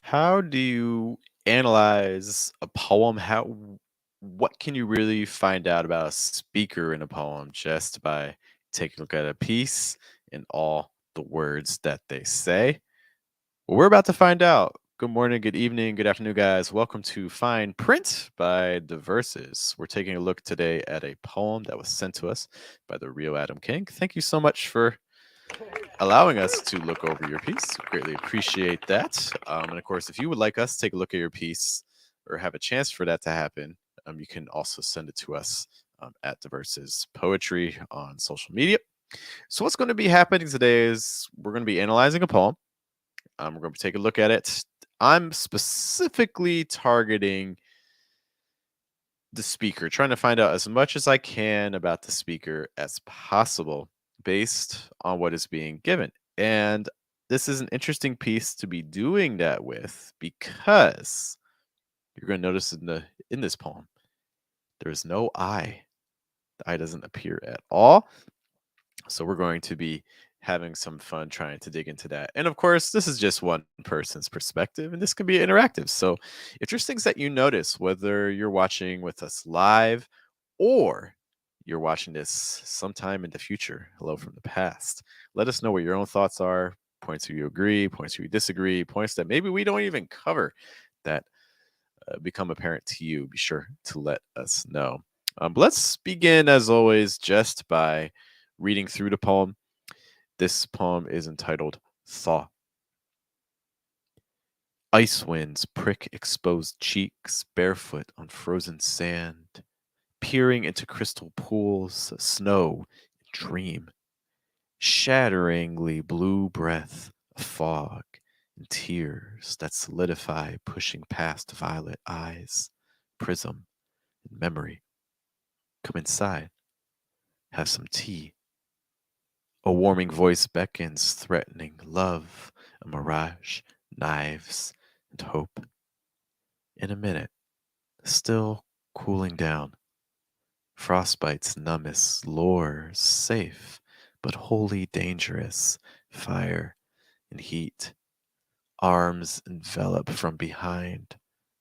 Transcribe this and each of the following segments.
How do you analyze a poem? What can you really find out about a speaker in a poem just by taking a look at a piece and all the words that they say? Well, we're about to find out. Good morning, good evening, good afternoon, guys. Welcome to Fine Print by the Verses. We're taking a look today at a poem that was sent to us by the real Adam King. Thank you so much for allowing us to look over your piece. Greatly appreciate that. And of course, if you would like us to take a look at your piece or have a chance for that to happen, you can also send it to us at the Versus Poetry on social media. So, what's going to be happening today is we're going to be analyzing a poem. We're going to take a look at it. I'm specifically targeting the speaker, trying to find out as much as I can about the speaker as possible based on what is being given. And this is an interesting piece to be doing that with because you're going to notice in this poem there is no I. The I doesn't appear at all. So we're going to be having some fun trying to dig into that. And of course, this is just one person's perspective, and this can be interactive. So if there's things that you notice, whether you're watching with us live or you're watching this sometime in the future, hello from the past, let us know what your own thoughts are, points where you agree, points where you disagree, points that maybe we don't even cover that become apparent to you. Be sure to let us know. But let's begin, as always, just by reading through the poem. This poem is entitled Thaw. Ice winds prick exposed cheeks, barefoot on frozen sand, peering into crystal pools, snow, dream, shatteringly blue breath, fog, and tears that solidify, pushing past violet eyes, prism, and memory. Come inside, have some tea. A warming voice beckons, threatening love, a mirage, knives, and hope. In a minute, still cooling down, frostbite's numbest lures, safe, but wholly dangerous, fire and heat. Arms envelop from behind,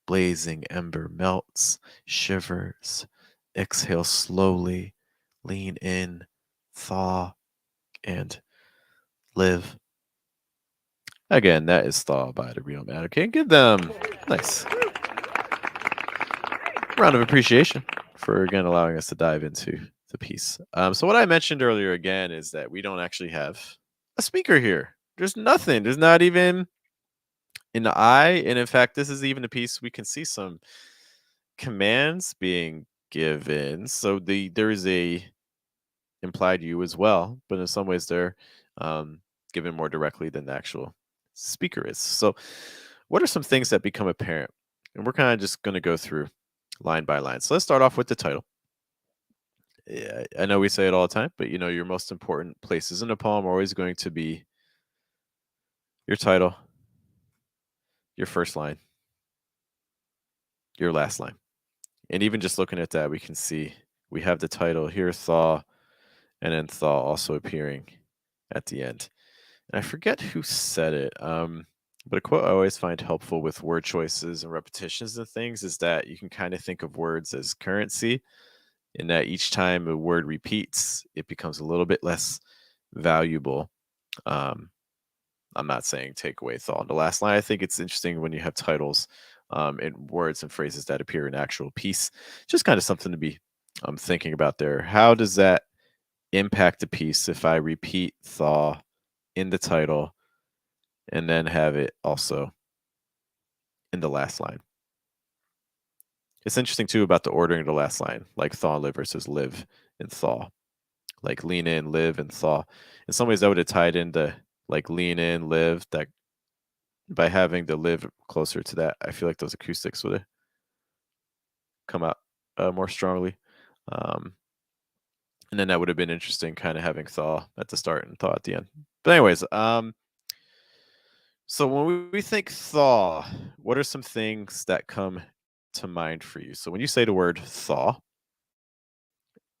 blazing ember melts, shivers, exhale slowly, lean in, thaw, and live. Again, that is Thaw by the Real Matter King. Give them nice round of appreciation for again allowing us to dive into the piece. So what I mentioned earlier again is that we don't actually have a speaker here. There's nothing. There's not even in the eye, and in fact, this is even a piece we can see some commands being given. So there is a implied you as well, but in some ways they're given more directly than the actual speaker is. So, what are some things that become apparent? And we're kind of just going to go through line by line. So let's start off with the title. Yeah, I know we say it all the time, but your most important places in a poem are always going to be your title, your first line, your last line. And even just looking at that, we can see we have the title here, Thaw, and then Thaw also appearing at the end. And I forget who said it, but a quote I always find helpful with word choices and repetitions and things is that you can kind of think of words as currency, in that each time a word repeats, it becomes a little bit less valuable. Um, I'm not saying take away thought on the last line. I think it's interesting when you have titles and words and phrases that appear in actual piece. Just kind of something to be thinking about there. How does that impact the piece if I repeat thaw in the title and then have it also in the last line? It's interesting too about the ordering of the last line, like thaw and live versus live and thaw. Like lean in, live, and thaw. In some ways, that would have tied into like lean in, live. That by having the live closer to that, I feel like those acoustics would have come out more strongly. Um, and then that would have been interesting, kind of having thaw at the start and thaw at the end. But anyways, so when we think thaw, what are some things that come to mind for you? So when you say the word thaw,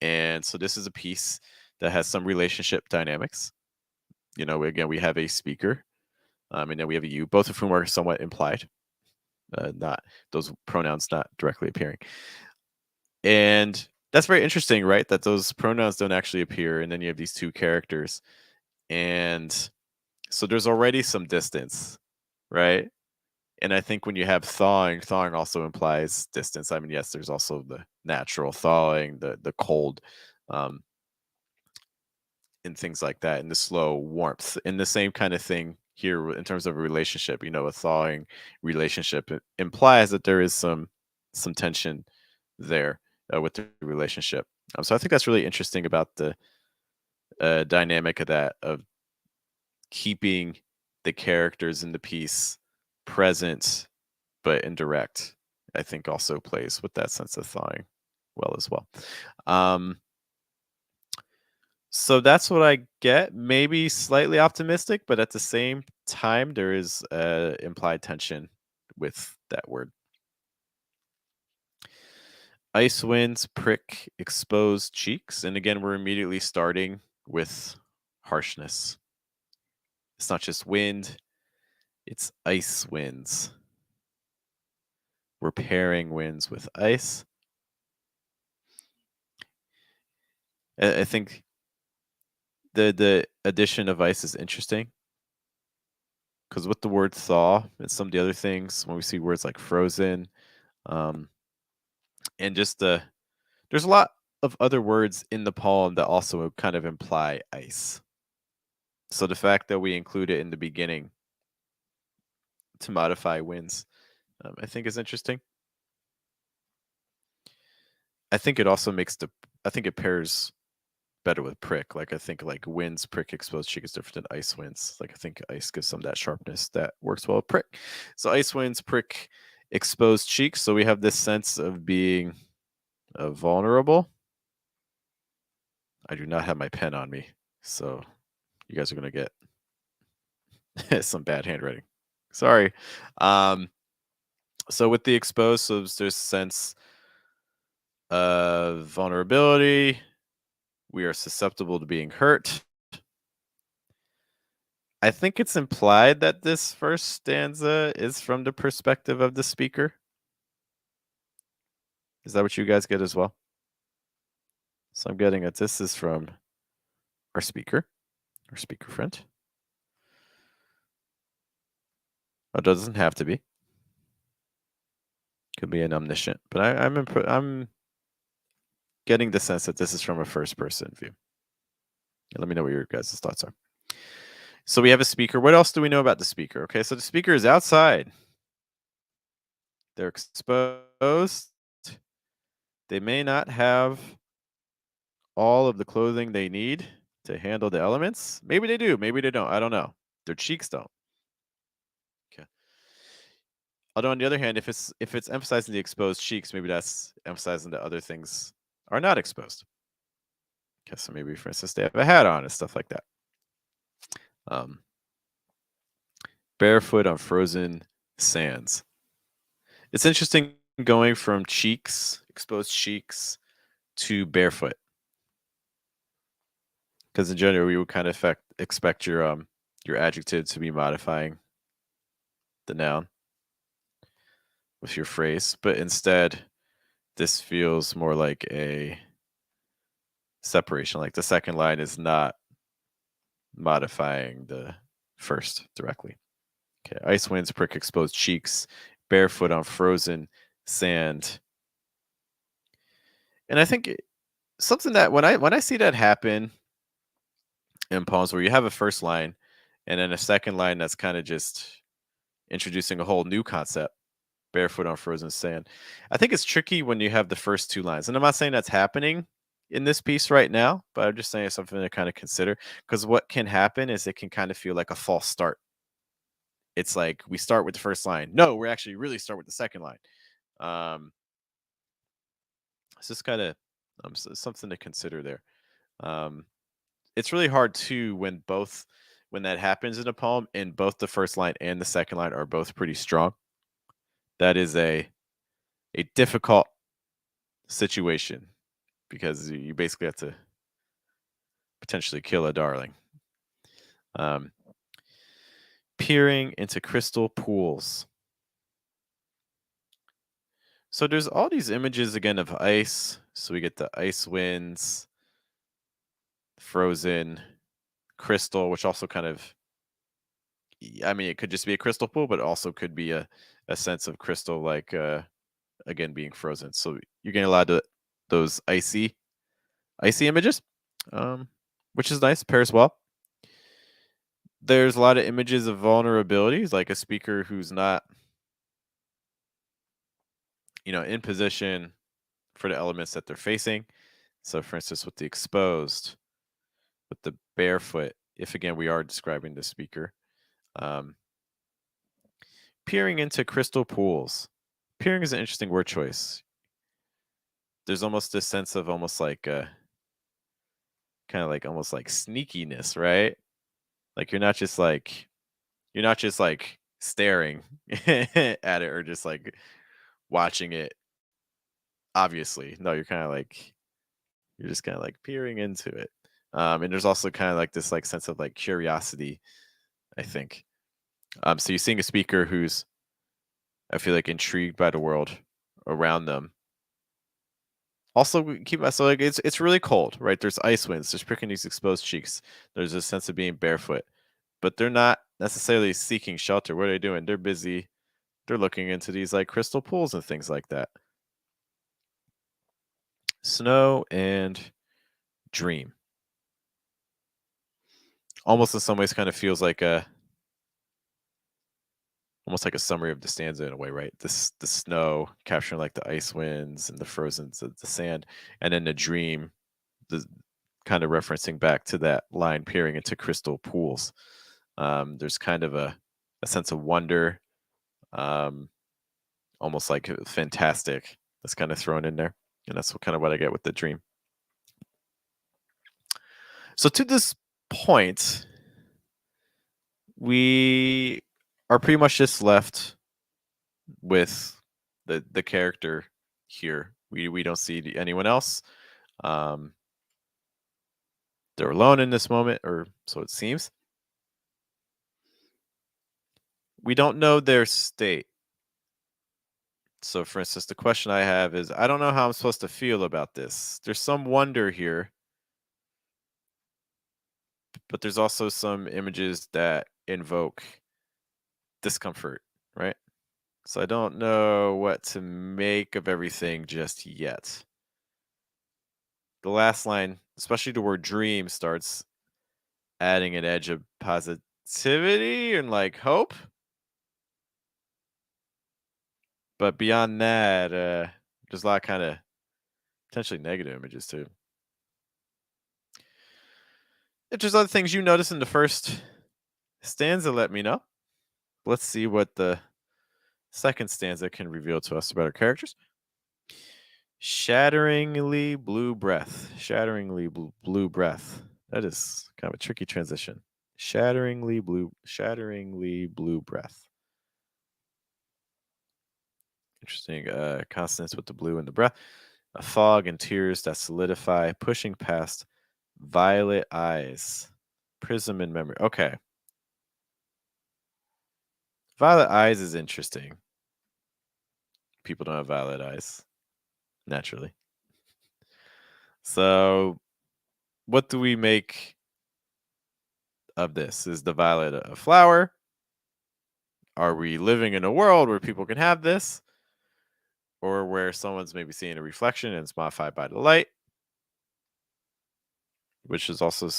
and so this is a piece that has some relationship dynamics. Again, we have a speaker, and then we have a you, both of whom are somewhat implied. not those pronouns not directly appearing. And that's very interesting, right? That those pronouns don't actually appear, and then you have these two characters, and so there's already some distance, right? And I think when you have thawing, thawing also implies distance. I mean, yes, there's also the natural thawing, the cold, um, and things like that, and the slow warmth. And the same kind of thing here in terms of a relationship. You know, a thawing relationship implies that there is some tension there with the relationship. So I think that's really interesting about the dynamic of that, of keeping the characters in the piece present but indirect. I think also plays with that sense of thawing well as well. Um, so that's what I get. Maybe slightly optimistic, but at the same time, there is implied tension with that word. Ice winds prick exposed cheeks. And again, we're immediately starting with harshness. It's not just wind, it's ice winds. We're pairing winds with ice. I think the addition of ice is interesting because with the word thaw and some of the other things, when we see words like frozen, um, and just there's a lot of other words in the poem that also kind of imply ice. So the fact that we include it in the beginning to modify winds, I think is interesting. I think it also makes I think it pairs better with prick. Like I think like winds prick exposed cheek is different than ice winds. Like I think ice gives some of that sharpness that works well with prick. So ice winds prick exposed cheeks. So we have this sense of being vulnerable. I do not have my pen on me, so you guys are gonna get some bad handwriting. Sorry. Um, so with the exposed, so there's a sense of vulnerability. We are susceptible to being hurt. I think it's implied that this first stanza is from the perspective of the speaker. Is that what you guys get as well? So I'm getting that this is from our speaker friend. It doesn't have to be. Could be an omniscient, but I'm getting the sense that this is from a first person view. Let me know what your guys' thoughts are. So we have a speaker. What else do we know about the speaker? Okay, so the speaker is outside. They're exposed. They may not have all of the clothing they need to handle the elements. Maybe they do, maybe they don't. I don't know. Their cheeks don't. Okay. Although on the other hand, if it's emphasizing the exposed cheeks, maybe that's emphasizing that other things are not exposed. Okay, so maybe for instance they have a hat on and stuff like that. Um, barefoot on frozen sands. It's interesting going from cheeks, exposed cheeks, to barefoot, because in general we would kind of expect your adjective to be modifying the noun with your phrase, but instead this feels more like a separation. Like the second line is not modifying the first directly. Okay, ice winds prick exposed cheeks, barefoot on frozen sand. And I think something that when I see that happen in poems where you have a first line and then a second line that's kind of just introducing a whole new concept, barefoot on frozen sand. I think it's tricky when you have the first two lines. And I'm not saying that's happening in this piece right now, but I'm just saying it's something to kind of consider, because what can happen is it can kind of feel like a false start. It's like we start with the first line. No, we're actually really start with the second line. Um, it's just kind of something to consider there. Um, it's really hard too when that happens in a poem and both the first line and the second line are both pretty strong. That is a difficult situation because you basically have to potentially kill a darling. Um, peering into crystal pools. So there's all these images again of ice. So we get the ice winds, frozen, crystal, which also kind of, I mean, it could just be a crystal pool, but it also could be a sense of crystal, like again being frozen. So you're getting a lot of those icy images, um, which is nice. Pairs well. There's a lot of images of vulnerabilities, like a speaker who's not, in position for the elements that they're facing. So, for instance, with the exposed, with the barefoot, if again we are describing the speaker, um, peering into crystal pools. Peering is an interesting word choice. There's almost this sense of almost like kind of like almost like sneakiness, right? Like you're not just like staring at it or just like watching it obviously. No, you're just kind of like peering into it. And there's also kind of like this like sense of like curiosity, I think. So you're seeing a speaker who's, I feel like, intrigued by the world around them. Also, so like it's really cold, right? There's ice winds. There's pricking these exposed cheeks. There's a sense of being barefoot, but they're not necessarily seeking shelter. What are they doing? They're busy. They're looking into these like crystal pools and things like that. Snow and dream. Almost in some ways, kind of feels like a almost like a summary of the stanza in a way, right? This the snow capturing like the ice winds and the frozen the sand, and then the dream, the kind of referencing back to that line peering into crystal pools. There's kind of a sense of wonder, um, almost like fantastic that's kind of thrown in there. And that's kind of what I get with the dream. So to this point, we are pretty much just left with the character here. We don't see anyone else. Um, they're alone in this moment, or so it seems. We don't know their state. So, for instance, the question I have is I don't know how I'm supposed to feel about this. There's some wonder here, but there's also some images that invoke discomfort, right? So, I don't know what to make of everything just yet. The last line, especially the word dream, starts adding an edge of positivity and like hope. But beyond that, there's a lot of kind of potentially negative images too. If there's other things you notice in the first stanza, let me know. Let's see what the second stanza can reveal to us about our characters. Shatteringly blue breath. Blue breath. That is kind of a tricky transition. Shatteringly blue breath. Interesting consonants with the blue and the breath. A fog and tears that solidify, pushing past violet eyes. Prism in memory. Okay. Violet eyes is interesting. People don't have violet eyes, naturally. So, what do we make of this? Is the violet a flower? Are we living in a world where people can have this? Or where someone's maybe seeing a reflection and it's modified by the light, which is also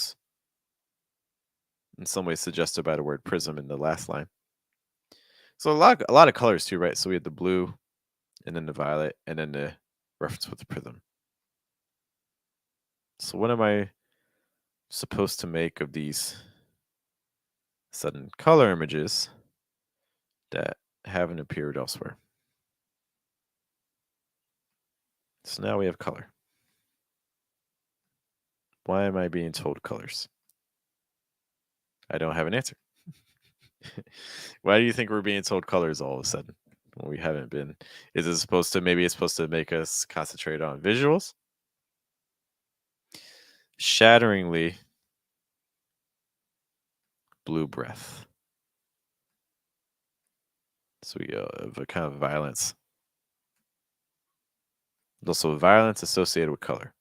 in some ways suggested by the word prism in the last line. So a lot of colors too, right? So we had the blue and then the violet and then the reference with the prism. So what am I supposed to make of these sudden color images that haven't appeared elsewhere? So now we have color. Why am I being told colors? I don't have an answer. Why do you think we're being told colors all of a sudden when we haven't been? Is it supposed to, maybe it's supposed to make us concentrate on visuals? Shatteringly blue breath. So we have a kind of violence. Also, violence associated with color.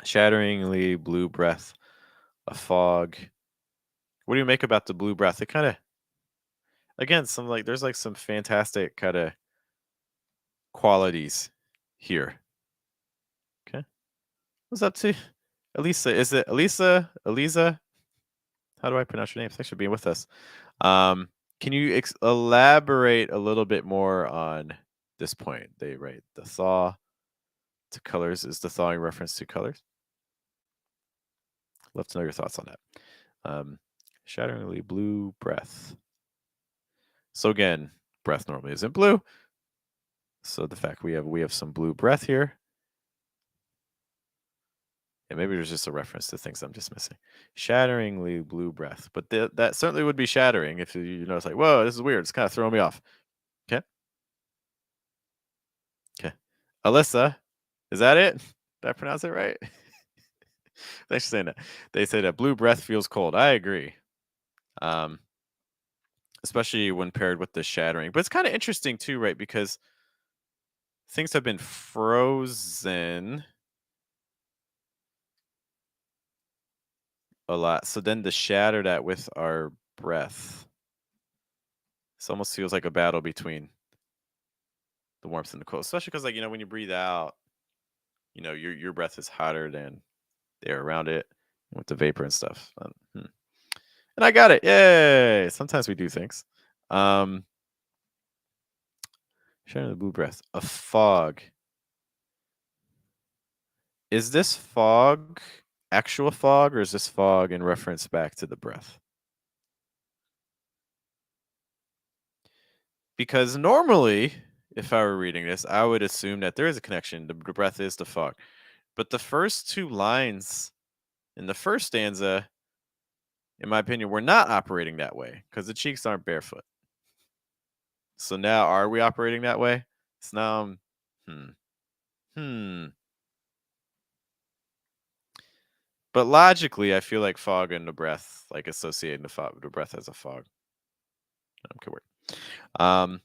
Shatteringly blue breath, a fog. What do you make about the blue breath? It kind of, again, some like there's like some fantastic kind of qualities here. Okay, what's up to Elisa? Is it Elisa? Elisa? How do I pronounce your name? Thanks for being with us. Um, can you elaborate a little bit more on this point? They write the thaw to colors. Is the thawing reference to colors? Love to know your thoughts on that. Um, Shatteringly blue breath. So again, breath normally isn't blue. So the fact we have some blue breath here, and maybe there's just a reference to things I'm just missing. Shatteringly blue breath, but that certainly would be shattering if you know it's like, whoa, this is weird. It's kind of throwing me off. Okay, okay. Alyssa, is that it? Did I pronounce it right? Thanks for saying that. They say that blue breath feels cold. I agree. Um, Especially when paired with the shattering. But it's kind of interesting too, right? Because things have been frozen a lot. So then to shatter that with our breath, this almost feels like a battle between the warmth and the cold. Especially because, like, when you breathe out, your breath is hotter than the air around it with the vapor and stuff. And I got it. Yay! Sometimes we do things. Sharing the blue breath. A fog. Is this fog actual fog, or is this fog in reference back to the breath? Because normally, if I were reading this, I would assume that there is a connection. The breath is the fog. But the first two lines in the first stanza, in my opinion, were not operating that way because the cheeks aren't barefoot. So now, are we operating that way? So now, hmm, hmm. But logically, I feel like fog and the breath, like associating the breath as a fog. Okay, word. Um,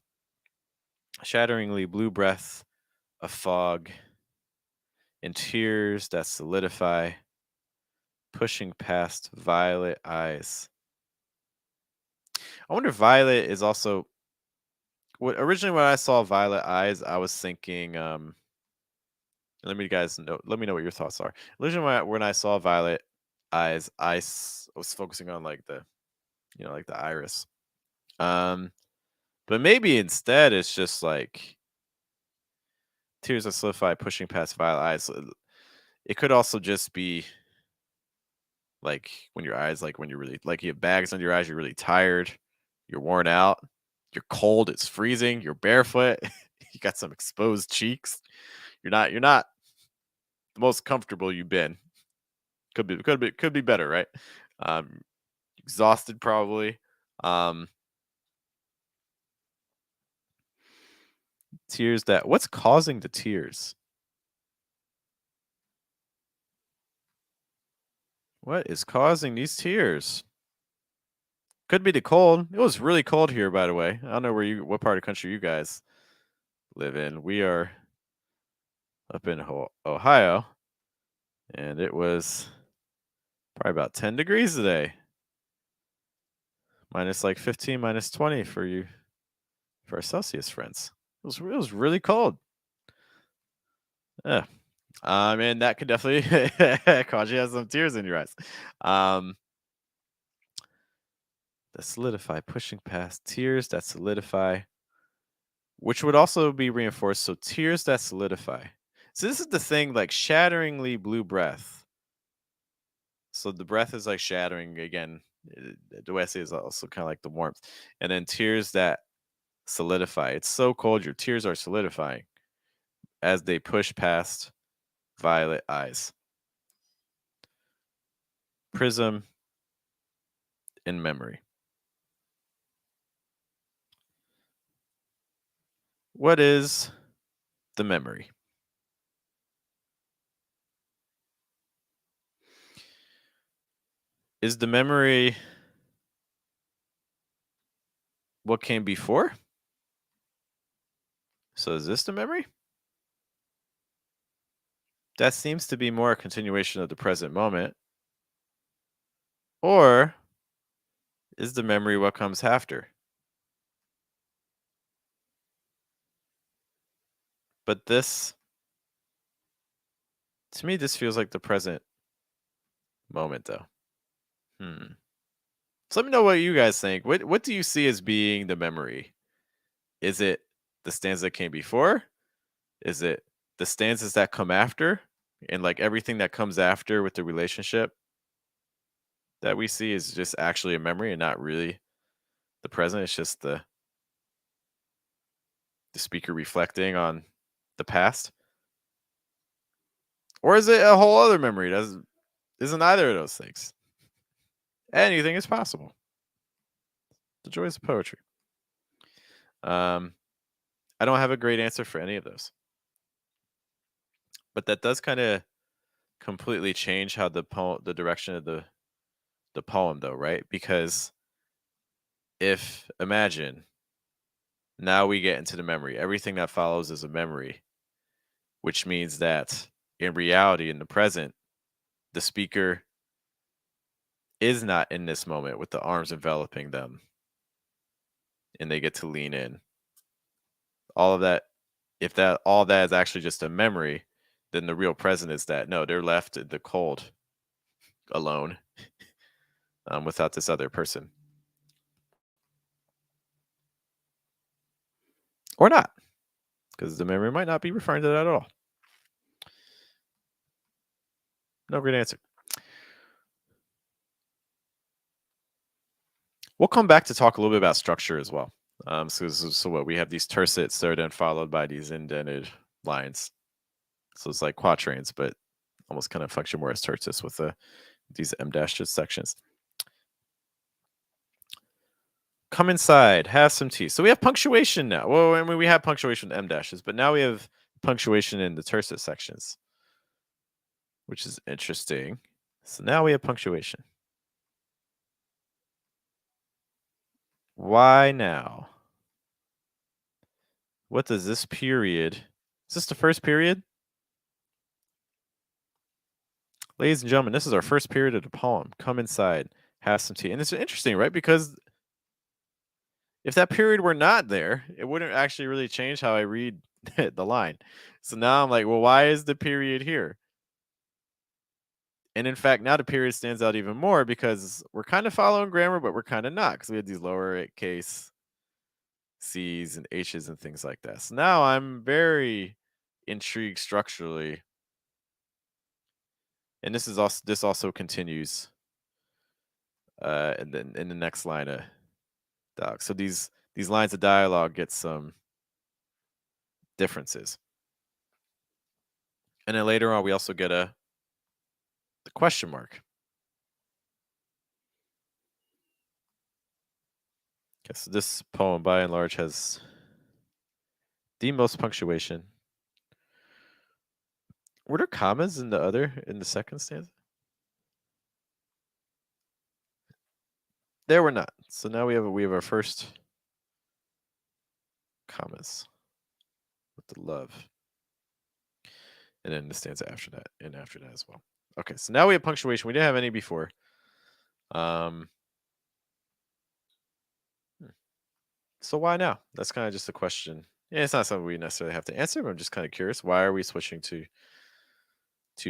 Shatteringly blue breath, a fog, and tears that solidify, pushing past violet eyes. I wonder if violet is also what originally when I saw violet eyes, I was thinking. Let me know what your thoughts are. Originally, when I saw violet eyes, was focusing on like like the iris. Um, but maybe instead it's just like tears that solidify, pushing past violet eyes. So it could also just be like when your eyes, like when you're really like you have bags under your eyes, you're really tired, you're worn out, you're cold, it's freezing, you're barefoot, you got some exposed cheeks. You're not the most comfortable you've been. Could be better, right? Um, Exhausted probably. Um, Tears that what's causing the tears? What is causing these tears? Could be the cold. It was really cold here, by the way. I don't know what part of the country you guys live in. We are up in Ohio, and it was probably about 10 degrees today. Minus like 15, minus 20 for you, for our Celsius friends. It was really cold. Yeah. And that could definitely cause you to have some tears in your eyes. Um, that solidify, pushing past tears that solidify, which would also be reinforced. So tears that solidify. So this is the thing, like shatteringly blue breath. So the breath is like shattering again. The way I say it is also kind of like the warmth, and then tears that solidify. It's so cold, your tears are solidifying as they push past violet eyes. Prism in memory. What is the memory? Is the memory what came before? So is this the memory? That seems to be more a continuation of the present moment. Or is the memory what comes after? But this, to me, this feels like the present moment, though. Hmm. So let me know what you guys think. What do you see as being the memory? Is it the stanza that came before? Is it the stanzas that come after? And like everything that comes after with the relationship that we see is just actually a memory and not really the present. It's just the speaker reflecting on the past. Or is it a whole other memory? Does isn't either of those things? Anything is possible. The joys of poetry. Um, I don't have a great answer for any of those, but that does kind of completely change how the direction of the poem, though, right? Because if imagine now we get into the memory, everything that follows is a memory, which means that in reality, in the present, the speaker is not in this moment with the arms enveloping them, and they get to lean in. All of that, if that all that is actually just a memory, then the real present is that no, they're left in the cold alone, without this other person, or not, because the memory might not be referring to that at all. No great answer. We'll come back to talk a little bit about structure as well. So what we have these tercets that are then followed by these indented lines. So it's like quatrains, but almost kind of function more as tercets with these em dashes sections. Come inside, have some tea. So we have punctuation now. Well, I mean, we have punctuation with em dashes, but now we have punctuation in the tercet sections, which is interesting. So now we have punctuation. Why now? What does this period? Is this the first period? Ladies and gentlemen, this is our first period of the poem. Come inside, have some tea. And it's interesting, right? Because if that period were not there, it wouldn't actually really change how I read the line. So now I'm like, well, why is the period here? And in fact, now the period stands out even more because we're kind of following grammar, but we're kind of not because we had these lower case C's and H's and things like that. So now I'm very intrigued structurally. And this also continues and then in the next line of dialogue. So these lines of dialogue get some differences. And then later on we also get the question mark. Okay, so this poem by and large has the most punctuation. Were there commas in the second stanza? There were not. So now we have our first commas with the love. And then the stanza after that, and after that as well. Okay, so now we have punctuation. We didn't have any before. Um hmm. So why now? That's kind of just a question. Yeah, it's not something we necessarily have to answer, but I'm just kind of curious. Why are we switching to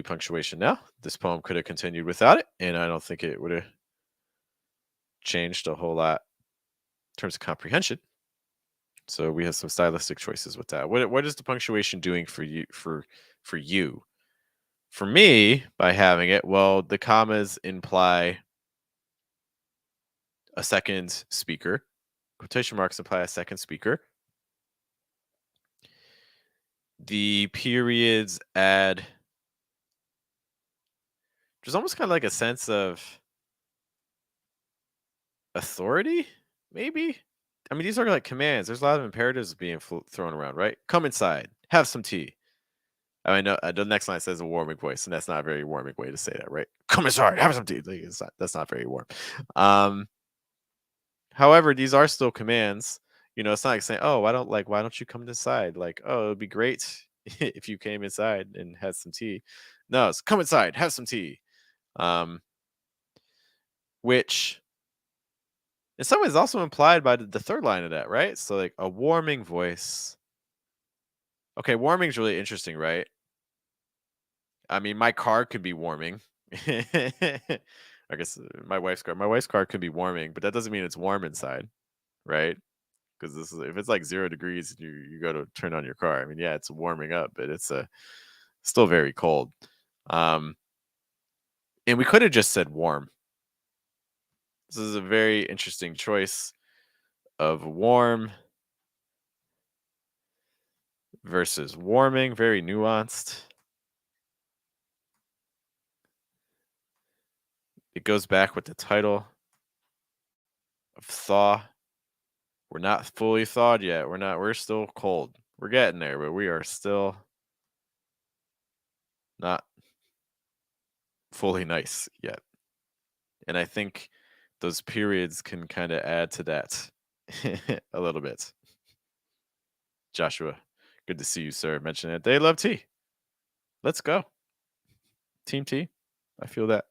punctuation now? This poem could have continued without it, and I don't think it would have changed a whole lot in terms of comprehension. So we have some stylistic choices with that. What is the punctuation doing for you for you? For me, by having it, well, the commas imply a second speaker. Quotation marks imply a second speaker. The periods add there's almost kind of like a sense of authority, maybe. I mean, these are like commands. There's a lot of imperatives being thrown around, right? Come inside, have some tea. I mean, the next line says a warming voice, and that's not a very warming way to say that, right? Come inside, have some tea. Like, that's not very warm. Um, However, these are still commands. You know, it's not like saying, "Oh, why don't you come inside?" Like, "Oh, it'd be great if you came inside and had some tea. No, it's come inside, have some tea. Um, which in some ways also implied by the third line of that, right? So like a warming voice. Okay, warming is really interesting, right? I mean, my car could be warming. I guess my wife's car could be warming, but that doesn't mean it's warm inside, right? Because this is if it's like 0 degrees and you go to turn on your car. I mean, yeah, it's warming up, but it's still very cold. Um, and we could have just said warm. This is a very interesting choice of warm versus warming, very nuanced. It goes back with the title of Thaw. We're not fully thawed yet. We're still cold. We're getting there, but we are still not fully nice yet. And I think those periods can kind of add to that a little bit. Joshua, good to see you, sir. Mentioning it. They love tea. Let's go. Team tea. I feel that.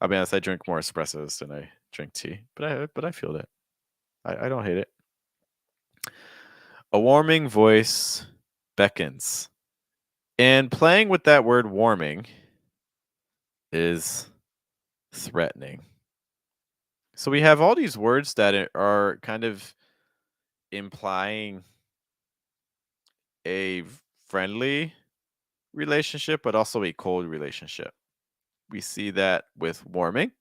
I'll be honest, I drink more espressos than I drink tea, but I feel that. I don't hate it. A warming voice beckons. And playing with that word warming is threatening. So we have all these words that are kind of implying a friendly relationship, but also a cold relationship. We see that with warming.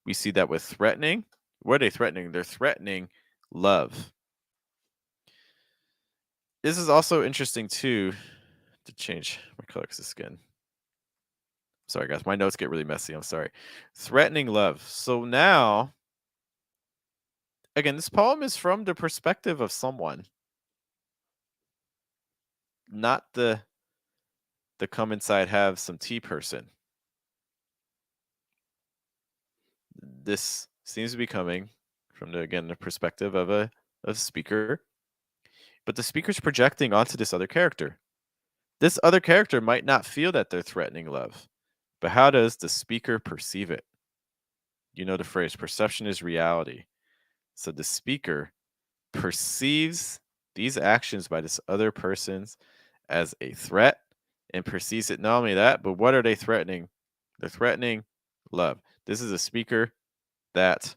We see that with threatening. What are they threatening? They're threatening love. This is also interesting too. To change my color because of skin. Sorry, guys. My notes get really messy. I'm sorry. Threatening love. So now, again, this poem is from the perspective of someone, not the come inside have some tea person. This seems to be coming from the perspective of a speaker, but the speaker's projecting onto this other character. This other character might not feel that they're threatening love, but how does the speaker perceive it? You know the phrase perception is reality. So the speaker perceives these actions by this other person's as a threat and perceives it not only that, but what are they threatening? They're threatening love. This is a speaker that,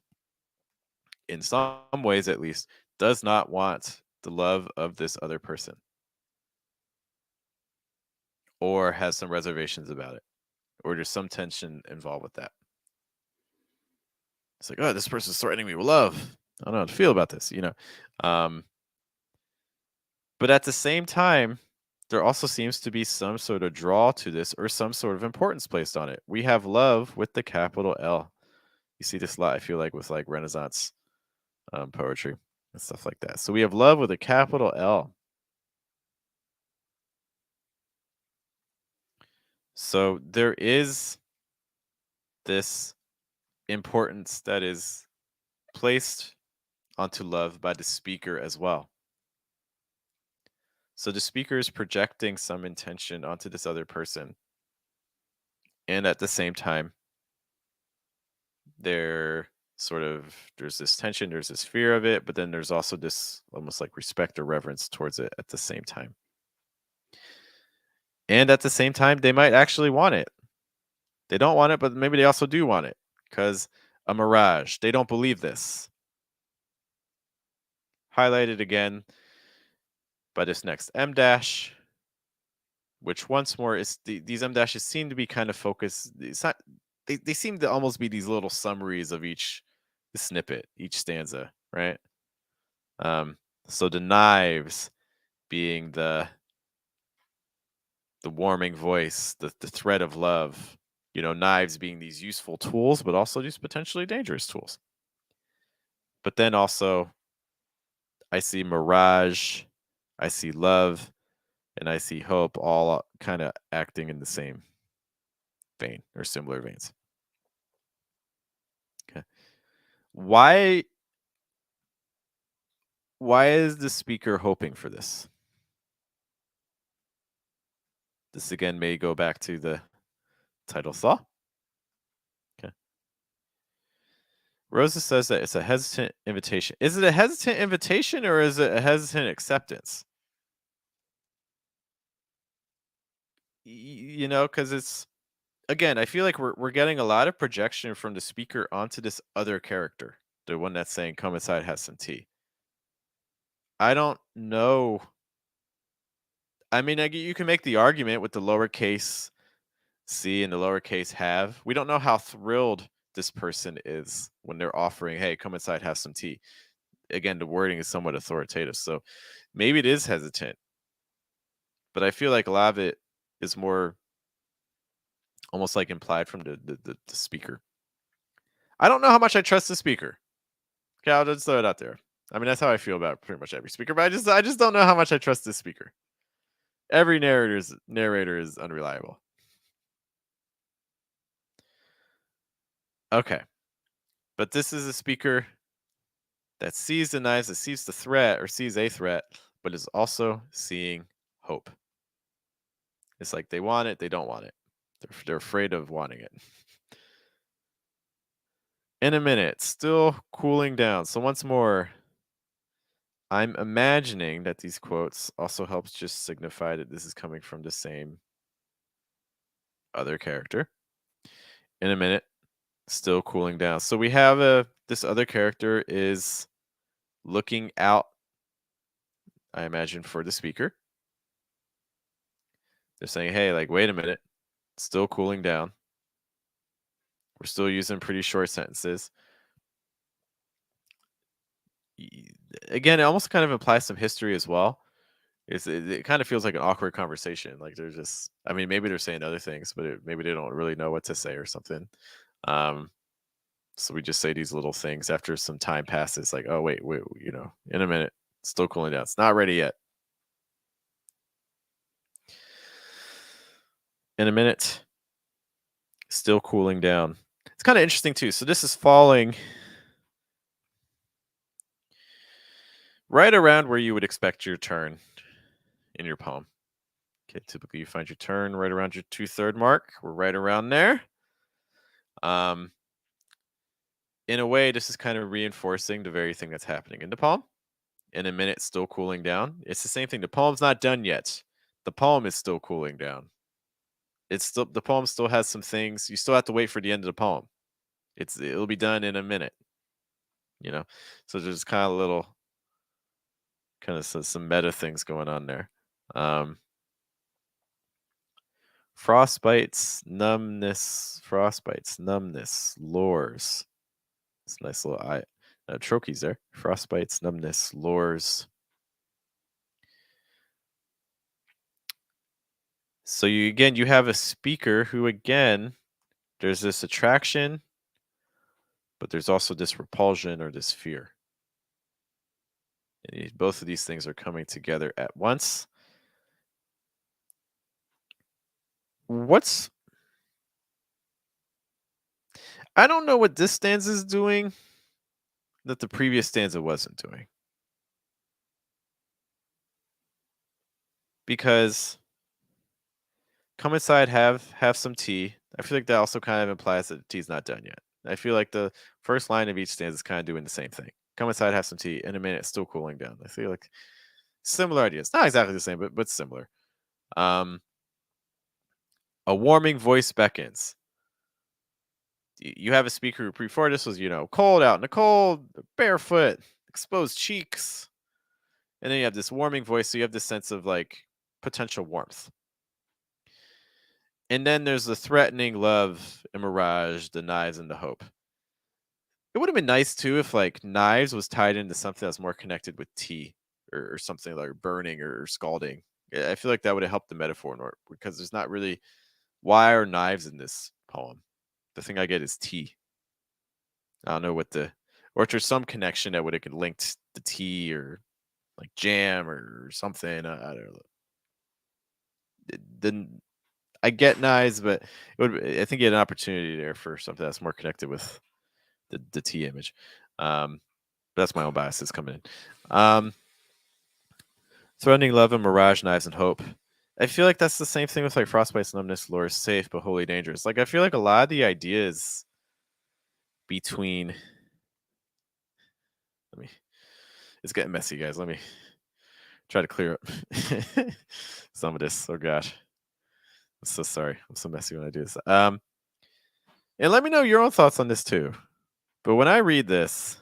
in some ways at least, does not want the love of this other person or has some reservations about it or there's some tension involved with that. It's like, oh, this person's threatening me with love. I don't know how to feel about this. Um, but at the same time, there also seems to be some sort of draw to this or some sort of importance placed on it. We have love with the capital L. You see this a lot, I feel like, with like Renaissance poetry and stuff like that. So we have love with a capital L. So there is this importance that is placed onto love by the speaker as well. So the speaker is projecting some intention onto this other person. And at the same time, there's this tension, there's this fear of it, but then there's also this almost like respect or reverence towards it at the same time. And at the same time, they might actually want it. They don't want it, but maybe they also do want it because a mirage. They don't believe this. Highlighted again by this next M dash, which once more is these M dashes seem to be kind of focused. It's not, they seem to almost be these little summaries of each snippet, each stanza, right? So the knives being the warming voice, the thread of love, knives being these useful tools, but also these potentially dangerous tools. But then also, I see mirage, I see love, and I see hope all kind of acting in the same vein or similar veins. Okay. Why why is the speaker hoping for this? This again may go back to the title Thaw. Okay. Rosa says that it's a hesitant invitation. Is it a hesitant invitation or is it a hesitant acceptance? You know, because it's again, I feel like we're getting a lot of projection from the speaker onto this other character, the one that's saying "Come inside, have some tea." I don't know. I mean, you can make the argument with the lowercase c and the lowercase have. We don't know how thrilled this person is when they're offering, "Hey, come inside, have some tea." Again, the wording is somewhat authoritative, so maybe it is hesitant, but I feel like a lot of it is more almost like implied from the speaker. I don't know how much I trust the speaker. Okay, I'll just throw it out there. I mean, that's how I feel about pretty much every speaker, but I just don't know how much I trust this speaker. Every narrator is unreliable. Okay, but this is a speaker that sees the knives, that sees the threat or sees a threat, but is also seeing hope. It's like they want it, they don't want it. They're afraid of wanting it. In a minute, still cooling down. So once more, I'm imagining that these quotes also helps just signify that this is coming from the same other character. In a minute, still cooling down. So we have this other character is looking out, I imagine, for the speaker. They're saying, "Hey, like wait a minute, still cooling down. We're still using pretty short sentences." Again, it almost kind of implies some history as well. It kind of feels like an awkward conversation. Like they're just, I mean, maybe they're saying other things, but maybe they don't really know what to say or something. Um, so we just say these little things after some time passes, like, "Oh, wait, in a minute, still cooling down. It's not ready yet. In a minute, still cooling down." It's kind of interesting too. So this is falling right around where you would expect your turn in your poem. Okay, typically you find your turn right around your 2/3 mark. We're right around there. Um, in a way, this is kind of reinforcing the very thing that's happening in the poem. In a minute, still cooling down. It's the same thing. The poem's not done yet. The poem is still cooling down. It's still the poem still has some things. You still have to wait for the end of the poem. It'll be done in a minute, you know. So there's kind of little kind of some meta things going on there. Um, frostbites, numbness, lures. It's a nice little trochees there. Frostbites, numbness, lures. So you have a speaker who again, there's this attraction, but there's also this repulsion or this fear. And both of these things are coming together at once. What's I don't know what this stanza is doing that the previous stanza wasn't doing. Because come inside, have some tea. I feel like that also kind of implies that the tea's not done yet. I feel like the first line of each stanza is kind of doing the same thing. Come inside, have some tea. In a minute, still cooling down. I feel like similar ideas, not exactly the same, but similar. Um, a warming voice beckons. You have a speaker who before this was, cold out in the cold, barefoot, exposed cheeks, and then you have this warming voice, so you have this sense of like potential warmth. And then there's the threatening love and mirage, the knives and the hope. It would have been nice too if like knives was tied into something that's more connected with tea or something like burning or scalding. I feel like that would have helped the metaphor more because there's not really why are knives in this poem. The thing I get is tea. I don't know what or if there's some connection that would have linked the tea or like jam or something. I don't know. Then I get knives, but I think you had an opportunity there for something that's more connected with the tea image. But that's my own biases coming in. Threatening love and mirage, knives and hope. I feel like that's the same thing with like frostbite's numbness lore is safe but wholly dangerous. Like I feel like a lot of the ideas between let me it's getting messy, guys. Let me try to clear up some of this. Oh gosh. I'm so sorry. I'm so messy when I do this. And let me know your own thoughts on this too. But when I read this,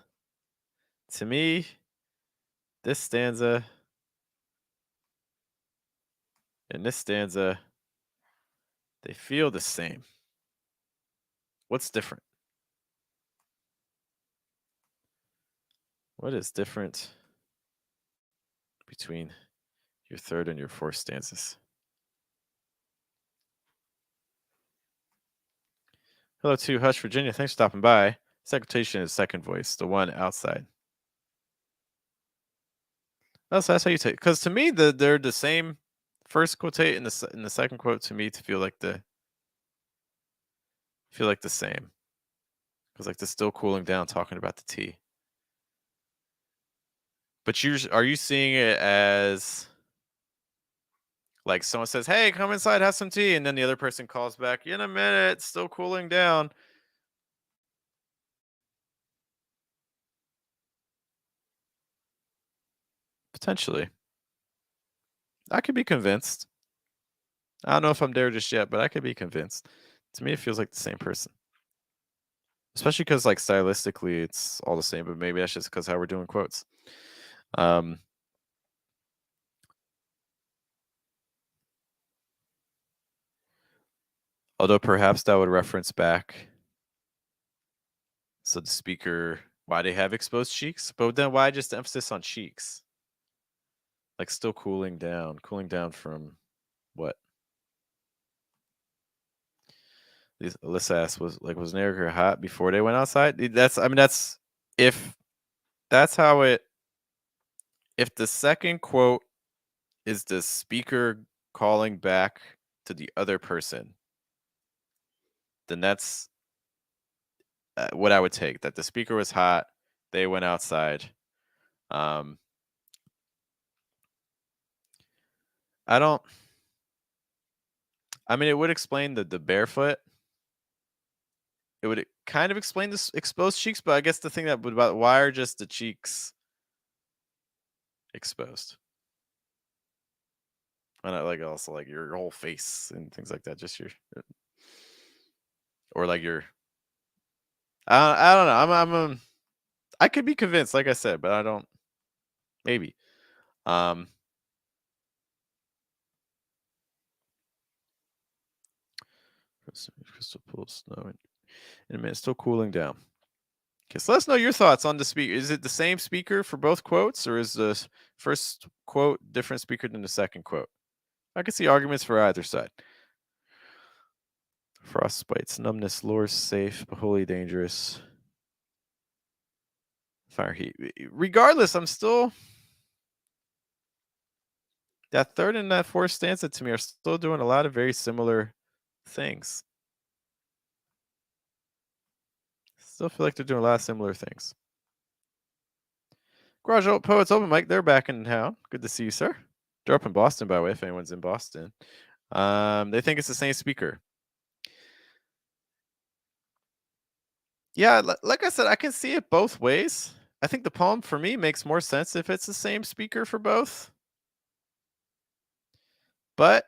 to me, this stanza and this stanza, they feel the same. What's different? What is different between your third and your fourth stanzas? Hello to Hush, Virginia. Thanks for stopping by. Second quotation is second voice, the one outside. Oh, so that's how you take. Because to me, they're the same. First quotate and the second quote to me to feel like the same. Because like they're still cooling down, talking about the tea. But are you seeing it as like someone says, "Hey, come inside, have some tea," and then the other person calls back, "In a minute, still cooling down." Potentially, I could be convinced. I don't know if I'm there just yet, but I could be convinced. To me, it feels like the same person, especially because like stylistically, it's all the same. But maybe that's just because how we're doing quotes. Um, Although perhaps that would reference back. So the speaker, why they have exposed cheeks, but then why just the emphasis on cheeks? Like still cooling down from what? Alyssa asked, was Nerica hot before they went outside? That's if that's how it. If the second quote is the speaker calling back to the other person, then that's what I would take. That the speaker was hot, they went outside. Um, I don't. I mean, it would explain the barefoot. It would kind of explain this exposed cheeks, but I guess the thing that would about why are just the cheeks exposed? And I like also like your whole face and things like that. Just your or like your I don't know. I could be convinced, like I said, but I don't. Maybe. Um. Crystal pool snow in a minute, still cooling down. Okay, so let us know your thoughts on the speaker. Is it the same speaker for both quotes, or is the first quote different speaker than the second quote? I can see arguments for either side. Frostbites, numbness, lore safe, but wholly dangerous. Fire heat. Regardless, I'm still that third and that fourth stanza to me are still doing a lot of very similar things. Still feel like they're doing a lot of similar things. Garage Poets Open Mic, they're back in town. Good to see you, sir. They're up in Boston, by the way, if anyone's in Boston. They think it's the same speaker. Yeah, like I said, I can see it both ways. I think the poem for me makes more sense if it's the same speaker for both. But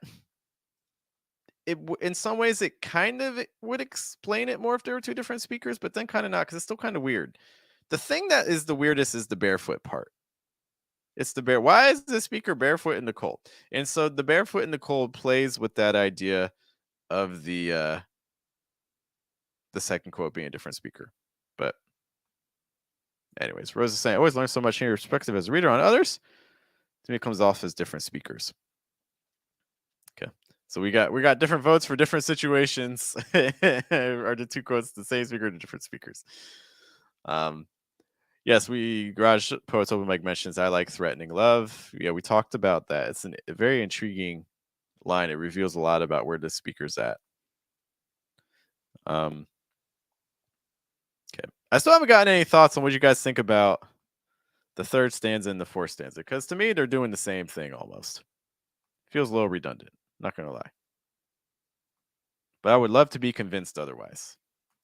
in some ways it kind of would explain it more if there were two different speakers, but then kind of not because it's still kind of weird. The thing that is the weirdest is the barefoot part. It's the bear. Why is the speaker barefoot in the cold? And so the barefoot in the cold plays with that idea of the second quote being a different speaker. But anyways, Rose is saying, I always learn so much in your perspective as a reader on others. To me, it comes off as different speakers. Okay. So we got different votes for different situations. Are the two quotes the same speaker or the different speakers? Yes, Garage Poets Open Mic mentions I like threatening love. Yeah, we talked about that. It's a very intriguing line. It reveals a lot about where the speaker's at. Okay. I still haven't gotten any thoughts on what you guys think about the third stanza and the fourth stanza, because to me they're doing the same thing almost. Feels a little redundant, not gonna lie. But I would love to be convinced otherwise.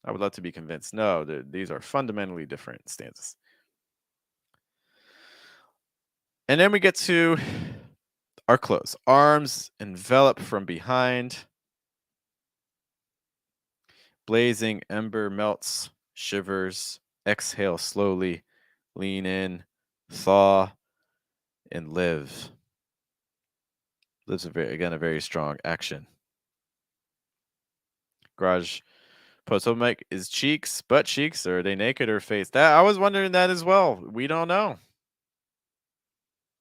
I would love to be convinced. No, these are fundamentally different stanzas. And then we get to our close. Arms envelop from behind. Blazing ember melts, shivers, exhale slowly, lean in, thaw, and live. Lives a very strong action. Garage post open mic is cheeks, butt cheeks, or are they naked or face? That I was wondering that as well. We don't know.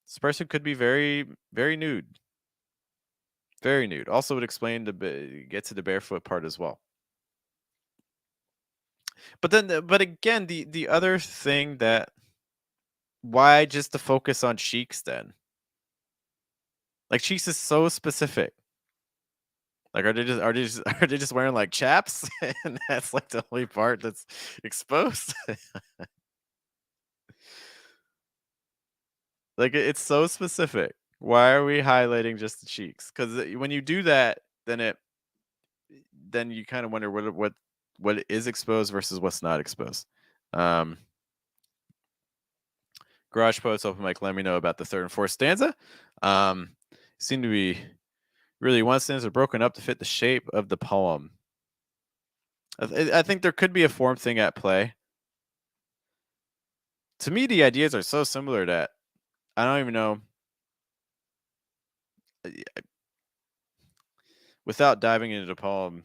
This person could be very, very nude. Very nude. Also would explain get to the barefoot part as well. But then, but again, the other thing that why just to focus on cheeks then? Like cheeks is so specific. Like are they just wearing like chaps and that's like the only part that's exposed? Like it's so specific. Why are we highlighting just the cheeks? Because when you do that, then you kind of wonder what is exposed versus what's not exposed. Um, Garage poets open mic. Let me know about the third and fourth stanza. Seem to be really one stanza broken up to fit the shape of the poem. I think there could be a form thing at play. To me, the ideas are so similar that I don't even know. Without diving into the poem,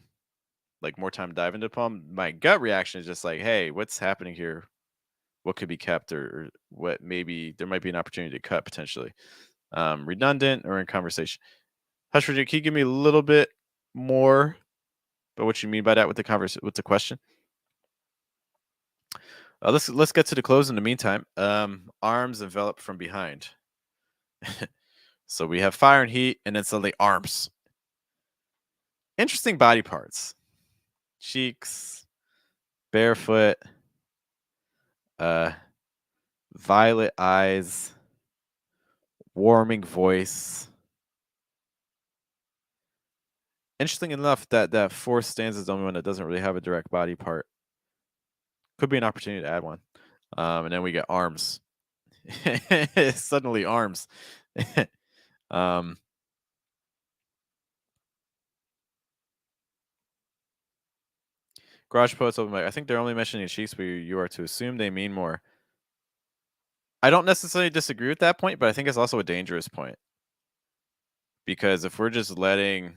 like more time diving into the poem, my gut reaction is just like, hey, what's happening here? What could be kept, or what maybe there might be an opportunity to cut potentially. Redundant or in conversation. Hush, can you give me a little bit more about what you mean by that with the question? Let's get to the close in the meantime. Arms enveloped from behind. So we have fire and heat, and then suddenly arms. Interesting body parts. Cheeks, barefoot, uh, violet eyes, warming voice. Interesting enough that fourth stanza is the only one that doesn't really have a direct body part. Could be an opportunity to add one. And then we get arms. Suddenly arms. um, Garage poets open mic. I think they're only mentioning cheeks, but you are to assume they mean more. I don't necessarily disagree with that point, but I think it's also a dangerous point. Because if we're just letting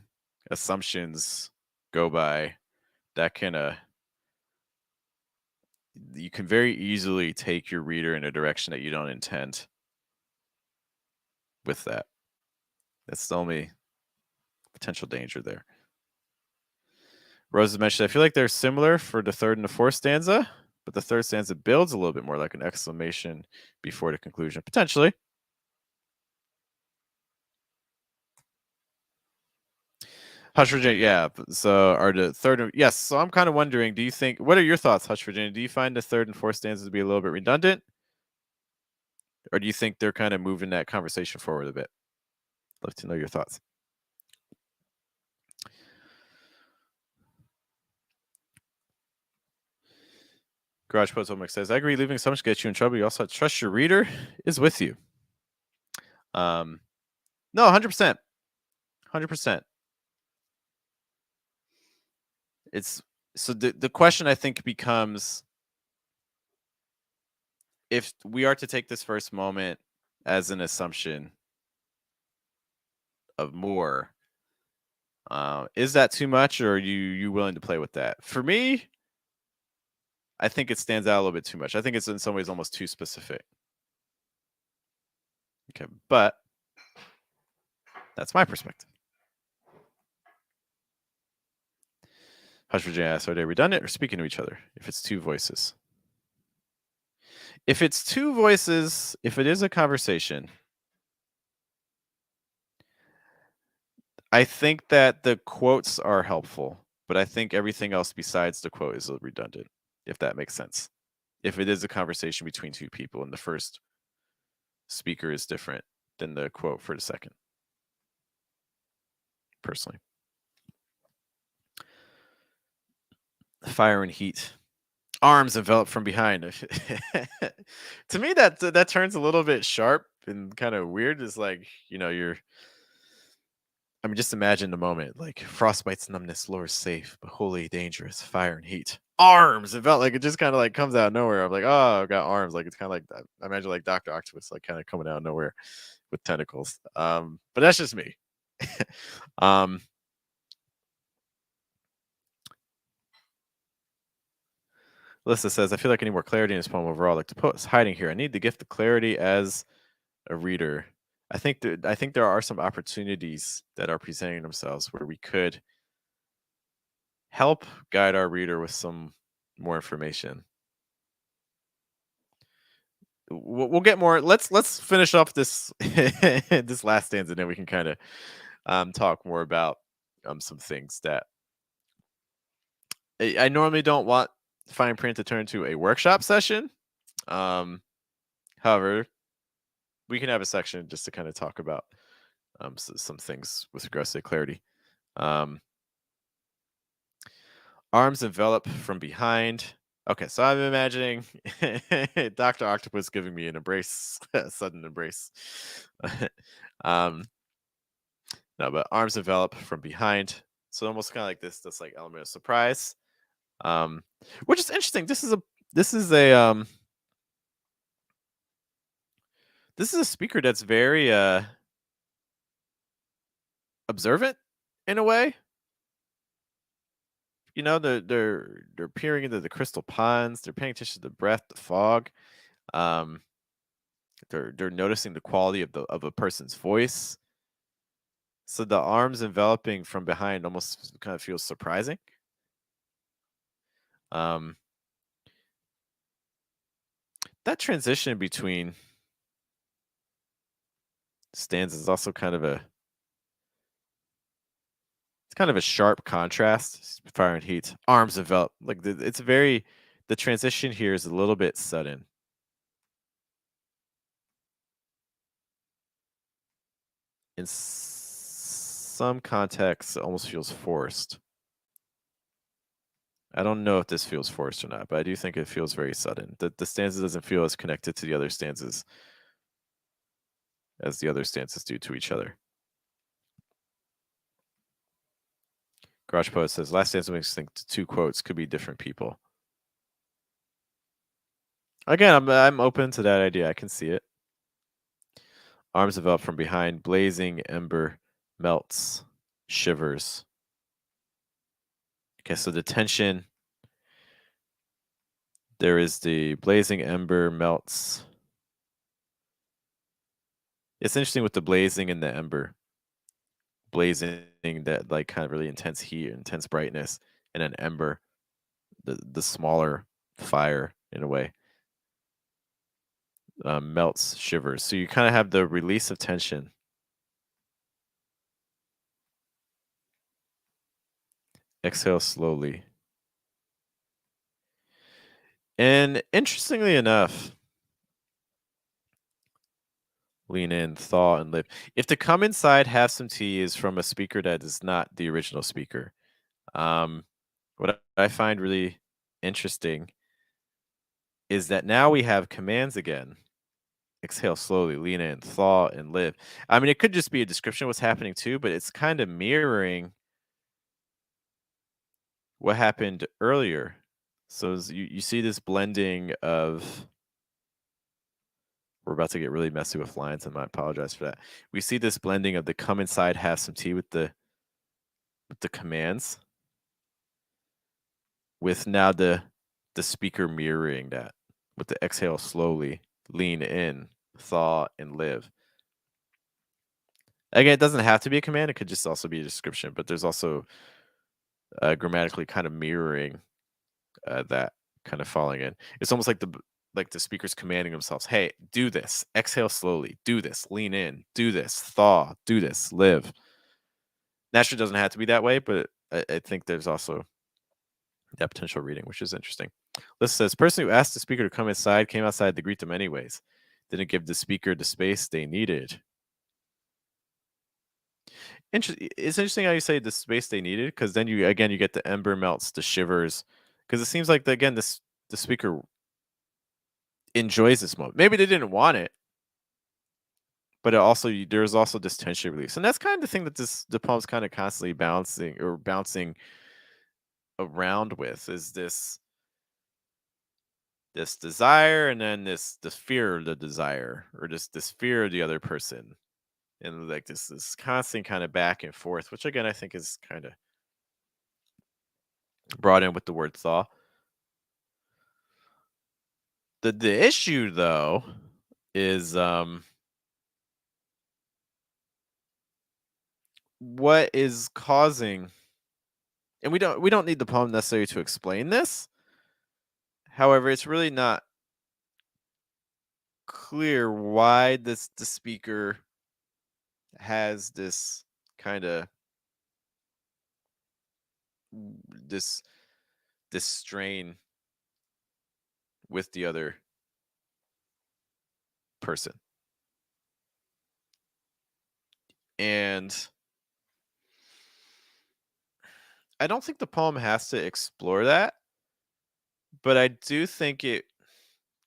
assumptions go by, that can you can very easily take your reader in a direction that you don't intend with that. That's the only potential danger there. Rose has mentioned, I feel like they're similar for the third and the fourth stanza, but the third stanza builds a little bit more like an exclamation before the conclusion. Potentially. Hush Virginia, yeah. So are the third yes. So I'm kind of wondering, do you think what are your thoughts, Hush Virginia? Do you find the third and fourth stanzas to be a little bit redundant? Or do you think they're kind of moving that conversation forward a bit? Love to know your thoughts. Garage Post Omic says, I agree, leaving assumptions gets you in trouble. You also have to trust your reader is with you. No, 100%. 100%. It's so the question I think becomes if we are to take this first moment as an assumption of more, is that too much, or are you willing to play with that? For me, I think it stands out a little bit too much. I think it's in some ways almost too specific. Okay, but that's my perspective. Hush Virginia asks, are they redundant or speaking to each other? If it's two voices. If it's two voices, if it is a conversation, I think that the quotes are helpful, but I think everything else besides the quote is redundant, if that makes sense. If it is a conversation between two people and the first speaker is different than the quote for the second. personally. Fire and heat. Arms enveloped from behind. To me, that turns a little bit sharp and kind of weird. It's like, you're I mean, just imagine the moment, like frostbite's numbness, lure safe, but wholly dangerous. Fire and heat. Arms. It felt like it just kind of like comes out of nowhere. I'm like, oh, I've got arms. Like it's kind of like that. I imagine like Doctor Octopus, like kind of coming out of nowhere with tentacles. But that's just me. um, Alyssa says, I feel like I need more clarity in this poem overall. Like the poet's hiding here. I need the gift of clarity as a reader. I think there are some opportunities that are presenting themselves where we could help guide our reader with some more information. We'll get more. Let's finish up this this last stanza, and then we can kind of talk more about some things that I normally don't want fine print to turn into a workshop session. Um, However, we can have a section just to kind of talk about some things with regards to clarity. Um, Arms envelop from behind. Okay, so I'm imagining Dr. Octopus giving me an embrace, a sudden embrace. um, no, but arms envelop from behind. So almost kind of like this like element of surprise. Um, which is interesting. This is a this is a speaker that's very observant in a way. They're peering into the crystal ponds. They're paying attention to the breath, the fog. Um, they're noticing the quality of a person's voice. So the arms enveloping from behind almost kind of feels surprising. Um, that transition between stanzas is also kind of a sharp contrast. Fire and heat, arms envelop. Like it's very the transition here is a little bit sudden. In some contexts, it almost feels forced. I don't know if this feels forced or not, but I do think it feels very sudden. The stanza doesn't feel as connected to the other stanzas as the other stanzas do to each other. Garage Poet says, last stanza makes me think two quotes could be different people. Again, I'm open to that idea. I can see it. Arms envelop from behind, blazing ember melts, shivers. Okay, so the tension. There is the blazing ember melts. It's interesting with the blazing and the ember. Blazing, that like kind of really intense heat, intense brightness, and an ember, the smaller fire in a way, melts, shivers. So you kind of have the release of tension. Exhale slowly. And interestingly enough, lean in, thaw, and live. If to come inside, have some tea is from a speaker that is not the original speaker. What I find really interesting is that now we have commands again. Exhale slowly, lean in, thaw, and live. I mean, it could just be a description of what's happening too, but it's kind of mirroring what happened earlier. So you see this blending of. We're about to get really messy with lines, and I apologize for that. We see this blending of the come inside, have some tea with the commands, with now the speaker mirroring that with the exhale slowly, lean in, thaw, and live. Again, it doesn't have to be a command; it could just also be a description. But there's also grammatically kind of mirroring that kind of falling in. It's almost like the speakers commanding themselves, "Hey, do this. Exhale slowly. Do this. Lean in. Do this. Thaw. Do this. Live." Naturally, doesn't have to be that way, but I think there's also that potential reading, which is interesting. List says, person who asked the speaker to come inside came outside to greet them anyways. Didn't give the speaker the space they needed. It's interesting how you say the space they needed, because then you get the ember melts, the shivers, because it seems like the speaker enjoys this moment. Maybe they didn't want it, but there's also this tension release, and that's kind of the thing that the poem's kind of constantly bouncing around with, is this desire, and then this fear of the desire, or this fear of the other person, and like this constant kind of back and forth, which again I think is kind of brought in with the word thaw. The issue though is what is causing, and we don't need the poem necessarily to explain this. However, it's really not clear why the speaker has this kind of this this strain with the other person. And I don't think the poem has to explore that, but I do think it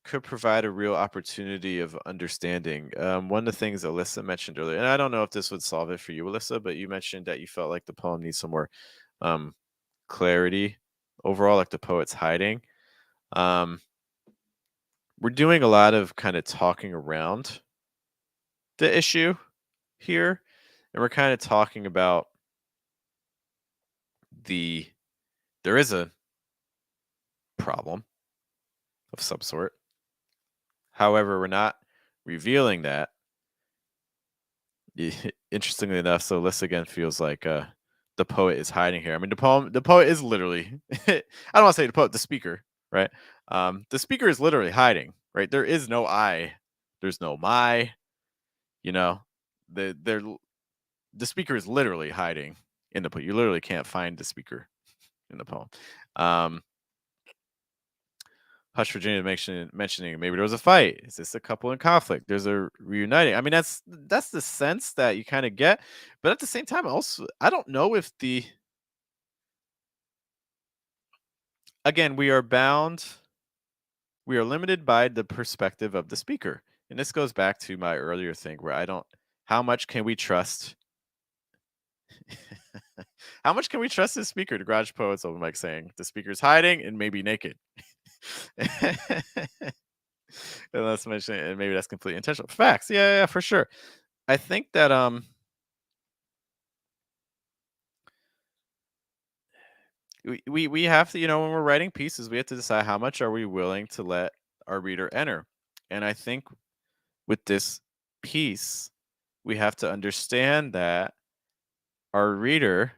could provide a real opportunity of understanding. One of the things Alyssa mentioned earlier, and I don't know if this would solve it for you, Alyssa, but you mentioned that you felt like the poem needs some more um, clarity overall, like the poet's hiding. Um, we're doing a lot of kind of talking around the issue here, and we're kind of talking about the there is a problem of some sort. However, we're not revealing that. Interestingly enough, so Liz again feels like the poet is hiding here. I mean, the poet is literally I don't want to say the poet, the speaker, right? The speaker is literally hiding, right? There is no I, there's no my, you know, the the speaker is literally hiding in the poem. You literally can't find the speaker in the poem. Um, Hush Virginia mentioning maybe there was a fight. Is this a couple in conflict? There's a reuniting. I mean, that's the sense that you kind of get, but at the same time, also I don't know if the again we are limited by the perspective of the speaker, and this goes back to my earlier thing where I don't. How much can we trust? How much can we trust the speaker? The Garage Poets open mic saying the speaker's hiding and maybe naked. And let's mention it, and maybe that's completely intentional. Facts, yeah, for sure. I think that we have to, when we're writing pieces, we have to decide how much are we willing to let our reader enter. And I think with this piece, we have to understand that our reader,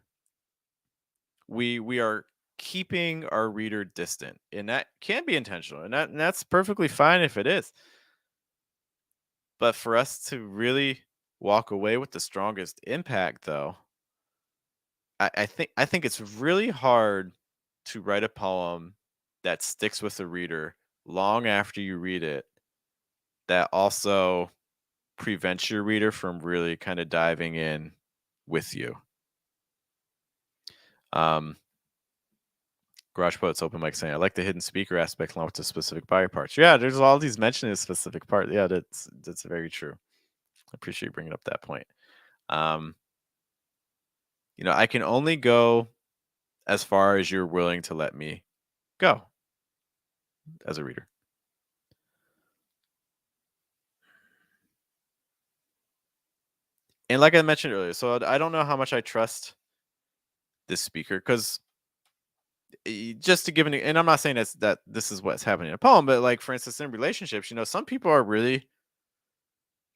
we are keeping our reader distant, and that can be intentional, and that's perfectly fine if it is. But for us to really walk away with the strongest impact, though, I think it's really hard to write a poem that sticks with the reader long after you read it, that also prevents your reader from really kind of diving in with you. Um, Garage Poets open mic saying, I like the hidden speaker aspect along with the specific body parts. Yeah, there's all these mentioning of specific part. Yeah, that's very true. I appreciate you bringing up that point. Um, I can only go as far as you're willing to let me go as a reader. And like I mentioned earlier, so I don't know how much I trust this speaker, because just to give and I'm not saying that this is what's happening in a poem, but like for instance in relationships, some people are really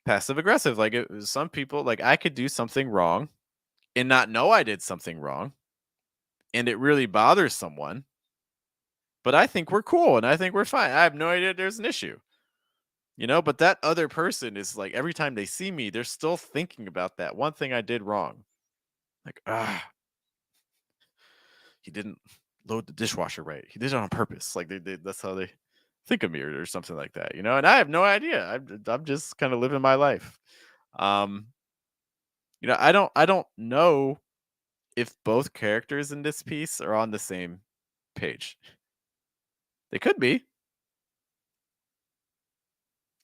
passive aggressive. Like some people, like I could do something wrong and not know I did something wrong, and it really bothers someone, but I think we're cool and I think we're fine. I have no idea there's an issue. But that other person is like every time they see me, they're still thinking about that one thing I did wrong. Like, he didn't load the dishwasher right. He did it on purpose. Like that's how they think of me, or something like that. And I have no idea. I'm just kind of living my life. Um, I don't know if both characters in this piece are on the same page. They could be,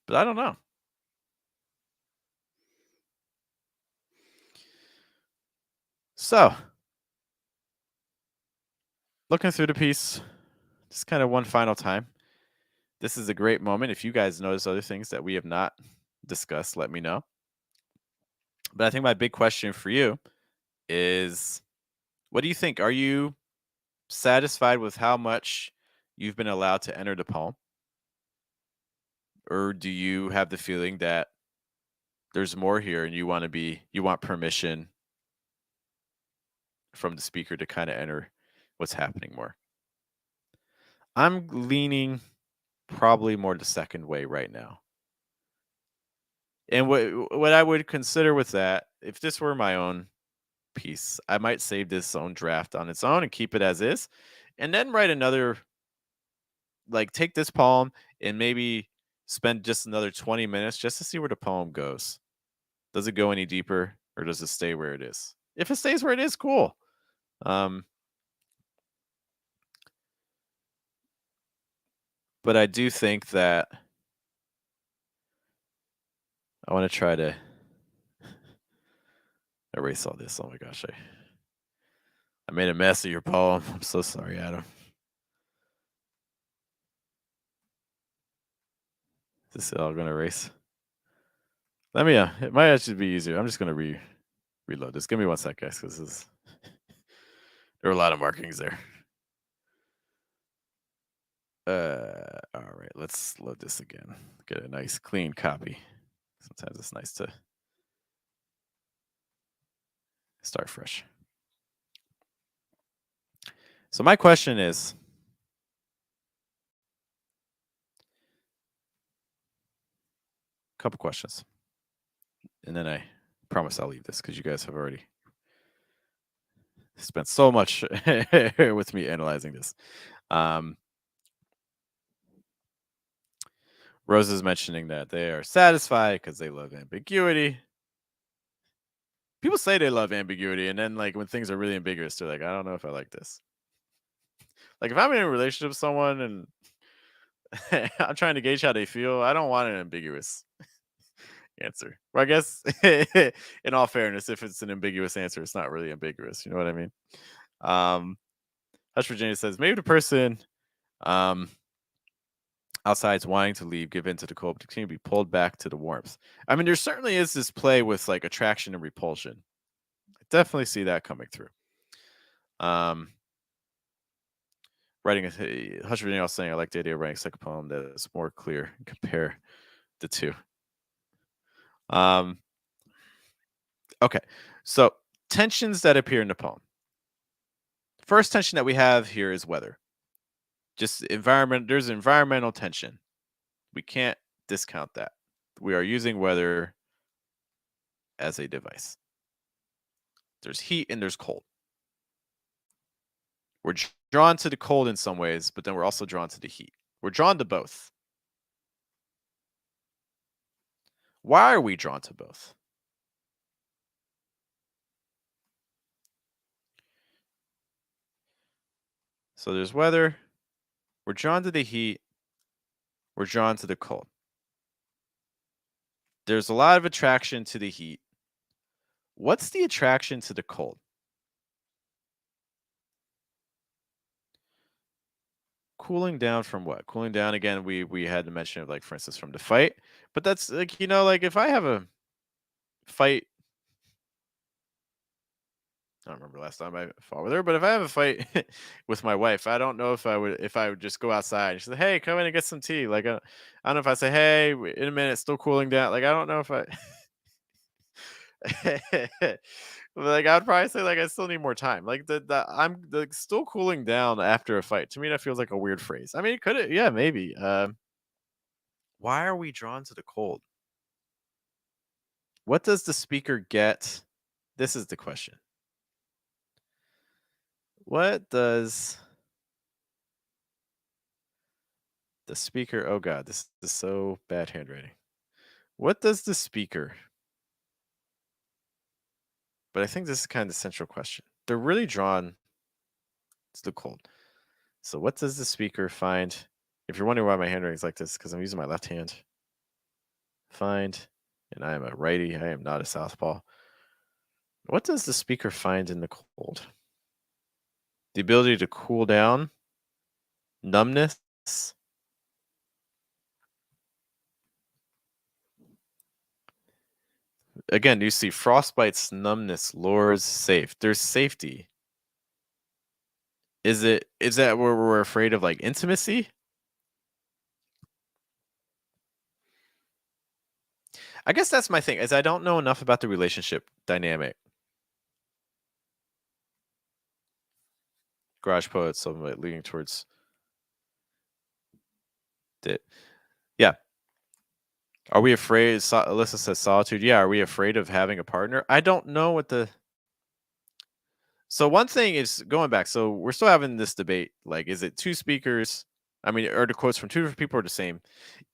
but I don't know. So, looking through the piece, just kind of one final time. This is a great moment. If you guys notice other things that we have not discussed, let me know. But I think my big question for you is, what do you think? Are you satisfied with how much you've been allowed to enter the poem? Or do you have the feeling that there's more here and you want permission from the speaker to kind of enter what's happening more? I'm leaning probably more the second way right now. And what I would consider with that, if this were my own piece, I might save this own draft on its own and keep it as is, and then write another, like take this poem and maybe spend just another 20 minutes just to see where the poem goes. Does it go any deeper or does it stay where it is? If it stays where it is, cool. Um, but I do think that I want to try to erase all this. Oh my gosh, I made a mess of your poem. I'm so sorry, Adam. This is all gonna erase. Let me. It might actually be easier. I'm just gonna reload this. Give me one sec, guys, because this is there are a lot of markings there. All right. Let's load this again. Get a nice clean copy. Sometimes it's nice to start fresh. So my question is, a couple questions, and then I promise I'll leave this because you guys have already spent so much with me analyzing this. Um, Rose is mentioning that they are satisfied because they love ambiguity. People say they love ambiguity, and then like when things are really ambiguous, they're like, I don't know if I like this. Like if I'm in a relationship with someone and I'm trying to gauge how they feel, I don't want an ambiguous answer. Well, I guess in all fairness, if it's an ambiguous answer, it's not really ambiguous. You know what I mean? Um, Hush Virginia says maybe the person um, outside's wanting to leave, give in to the cold, but continue to be pulled back to the warmth. I mean, there certainly is this play with like attraction and repulsion. I definitely see that coming through. Um, writing Hush Virginia also saying I like the idea of writing a second poem that is more clear and compare the two. Um, okay, so tensions that appear in the poem. First tension that we have here is weather. Just environment. There's environmental tension. We can't discount that. We are using weather as a device. There's heat and there's cold. We're drawn to the cold in some ways, but then we're also drawn to the heat. We're drawn to both. Why are we drawn to both? So there's weather. We're drawn to the heat. We're drawn to the cold. There's a lot of attraction to the heat. What's the attraction to the cold? Cooling down from what? Cooling down again, we had to mention it like for instance from the fight. But that's like, like if I have a fight, I don't remember last time I fought with her, but if I have a fight with my wife, I don't know if I would just go outside and she's like, "Hey, come in and get some tea." Like I don't know if I say, "Hey, in a minute, still cooling down." Like I don't know if I like I'd probably say like I still need more time. Like the I'm like still cooling down after a fight. To me, that feels like a weird phrase. I mean, it could, yeah, maybe. Why are we drawn to the cold? What does the speaker get? This is the question. What does the speaker? Oh God, this is so bad handwriting. What does the speaker but I think this is kind of the central question. They're really drawn to the cold. So, what does the speaker find? If you're wondering why my handwriting is like this, because I'm using my left hand. Find, and I am a righty. I am not a southpaw. What does the speaker find in the cold? The ability to cool down, numbness. Again, you see frostbite's numbness lures safe. There's safety. Is that where we're afraid of like intimacy? I guess that's my thing, is I don't know enough about the relationship dynamic. Garage poets, some of it leaning towards it. Yeah. Are we afraid? Alyssa says solitude. Yeah. Are we afraid of having a partner? I don't know what the. So one thing is going back. So we're still having this debate. Like, is it two speakers? I mean, are the quotes from two different people or the same?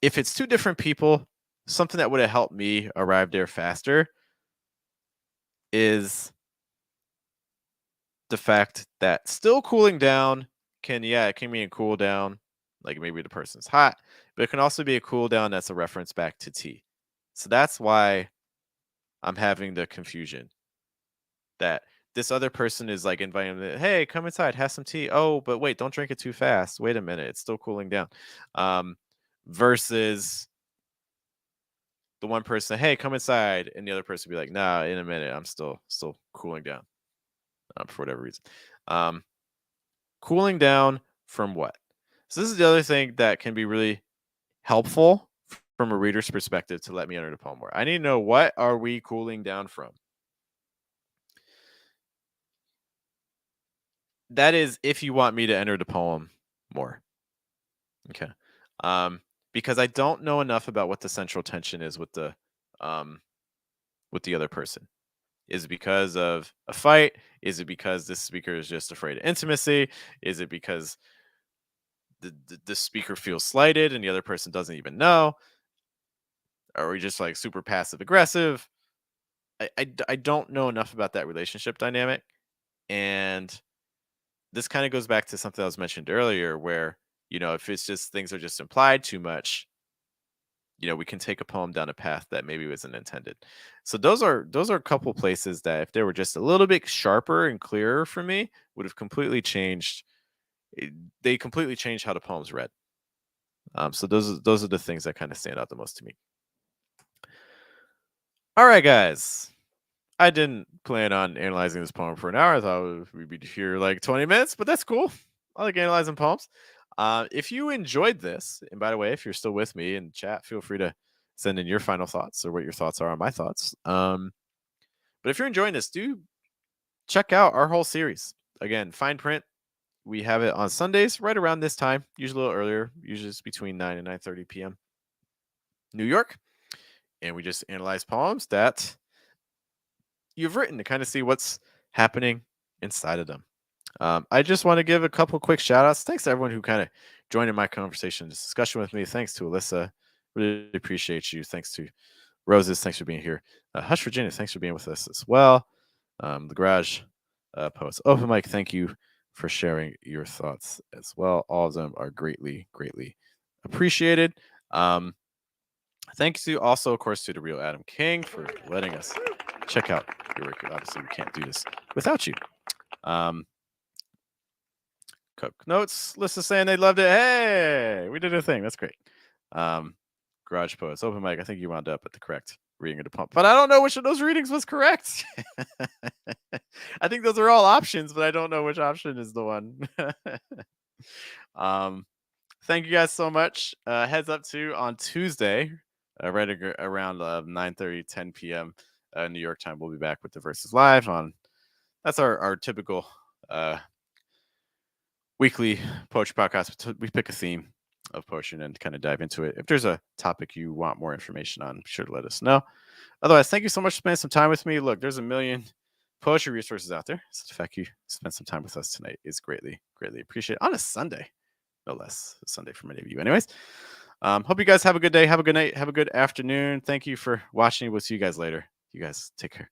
If it's two different people, something that would have helped me arrive there faster is the fact that still cooling down it can mean cool down, like maybe the person's hot, but it can also be a cool down that's a reference back to tea. So that's why I'm having the confusion that this other person is like inviting them, hey, come inside, have some tea. Oh, but wait, don't drink it too fast. Wait a minute, it's still cooling down. Versus the one person, hey, come inside, and the other person be like, nah, in a minute, I'm still cooling down for whatever reason. Cooling down from what? So this is the other thing that can be really helpful from a reader's perspective to let me enter the poem more. I need to know, what are we cooling down from? That is if you want me to enter the poem more. Okay. Because I don't know enough about what the central tension is with the other person. Is it because of a fight? Is it because this speaker is just afraid of intimacy? Is it because the speaker feels slighted and the other person doesn't even know? Are we just like super passive aggressive? I don't know enough about that relationship dynamic. And this kind of goes back to something that was mentioned earlier where, if it's just things are just implied too much, we can take a poem down a path that maybe wasn't intended. So those are a couple places that if they were just a little bit sharper and clearer for me, would have completely changed. They completely changed how the poem's read. So those are the things that kind of stand out the most to me. All right, guys. I didn't plan on analyzing this poem for an hour. I thought we'd be here like 20 minutes, but that's cool. I like analyzing poems. If you enjoyed this, and by the way, if you're still with me in chat, feel free to send in your final thoughts or what your thoughts are on my thoughts. But if you're enjoying this, do check out our whole series. Again, Fine Print. We have it on Sundays right around this time, usually a little earlier. Usually it's between 9 and 9:30 p.m. New York. And we just analyze poems that you've written to kind of see what's happening inside of them. I just want to give a couple quick shout outs. Thanks to everyone who kind of joined in my conversation, this discussion with me. Thanks to Alyssa. Really appreciate you. Thanks to Roses. Thanks for being here. Hush Virginia. Thanks for being with us as well. The Garage Poets Open Mic. Thank you for sharing your thoughts as well. All of them are greatly, greatly appreciated. Thanks to also, of course, to the real Adam King for letting us check out your work. Obviously, we can't do this without you. Cook Notes, Lisa saying they loved it. Hey, we did a thing. That's great. Garage Poets Open Mic. I think you wound up at the correct reading of the poem, but I don't know which of those readings was correct. I think those are all options, but I don't know which option is the one. Thank you guys so much. Heads up to on Tuesday, right around 9:30, 10 p.m. New York time. We'll be back with the Versus Live on. That's our typical weekly poetry podcast. We pick a theme of poetry and kind of dive into it. If there's a topic you want more information on, be sure to let us know. Otherwise, thank you so much for spending some time with me. Look, there's a million poetry resources out there. So the fact you spent some time with us tonight is greatly, greatly appreciated on a Sunday, no less. A Sunday for many of you. Anyways, hope you guys have a good day. Have a good night. Have a good afternoon. Thank you for watching. We'll see you guys later. You guys take care.